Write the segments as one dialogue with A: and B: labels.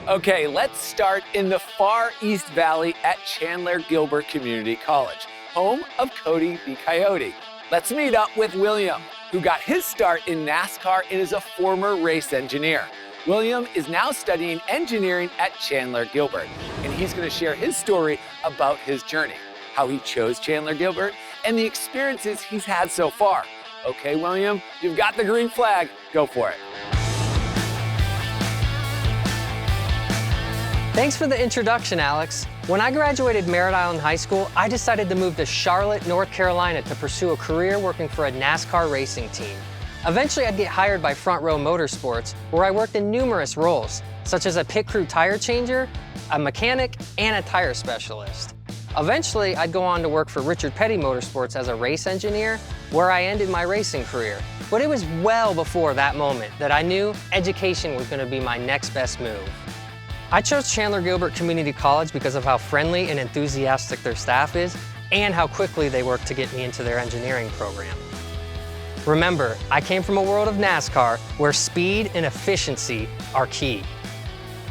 A: Okay, let's start in the far East Valley at Chandler-Gilbert Community College, home of Cody the Coyote. Let's meet up with William, who got his start in NASCAR and is a former race engineer. William is now studying engineering at Chandler-Gilbert, and he's going to share his story about his journey, how he chose Chandler-Gilbert, and the experiences he's had so far. Okay, William, you've got the green flag. Go for it.
B: Thanks for the introduction, Alex. When I graduated Merritt Island High School, I decided to move to Charlotte, North Carolina to pursue a career working for a NASCAR racing team. Eventually, I'd get hired by Front Row Motorsports, where I worked in numerous roles, such as a pit crew tire changer, a mechanic, and a tire specialist. Eventually, I'd go on to work for Richard Petty Motorsports as a race engineer, where I ended my racing career. But it was well before that moment that I knew education was going to be my next best move. I chose Chandler-Gilbert Community College because of how friendly and enthusiastic their staff is and how quickly they work to get me into their engineering program. Remember, I came from a world of NASCAR where speed and efficiency are key.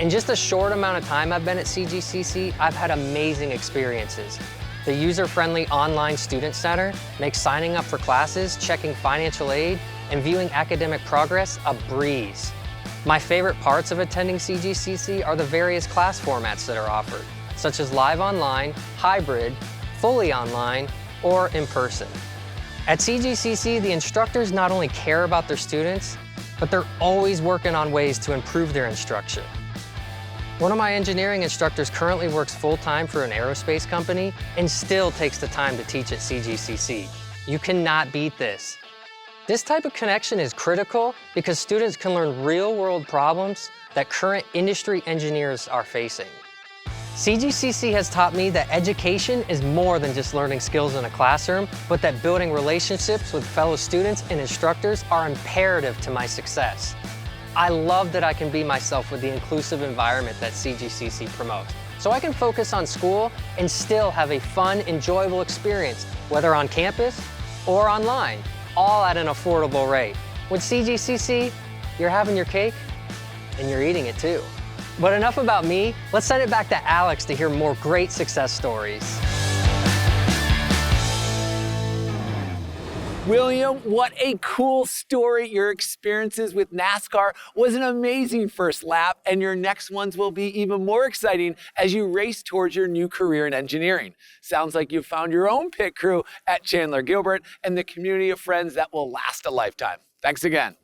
B: In just a short amount of time I've been at CGCC, I've had amazing experiences. The user-friendly online student center makes signing up for classes, checking financial aid, and viewing academic progress a breeze. My favorite parts of attending CGCC are the various class formats that are offered, such as live online, hybrid, fully online, or in person. At CGCC, the instructors not only care about their students, but they're always working on ways to improve their instruction. One of my engineering instructors currently works full-time for an aerospace company and still takes the time to teach at CGCC. You cannot beat this. This type of connection is critical because students can learn real-world problems that current industry engineers are facing. CGCC has taught me that education is more than just learning skills in a classroom, but that building relationships with fellow students and instructors are imperative to my success. I love that I can be myself with the inclusive environment that CGCC promotes, so I can focus on school and still have a fun, enjoyable experience, whether on campus or online, all at an affordable rate. With CGCC, you're having your cake and you're eating it too. But enough about me, let's send it back to Alex to hear more great success stories.
A: William, what a cool story. Your experiences with NASCAR was an amazing first lap, and your next ones will be even more exciting as you race towards your new career in engineering. Sounds like you've found your own pit crew at Chandler-Gilbert and the community of friends that will last a lifetime. Thanks again.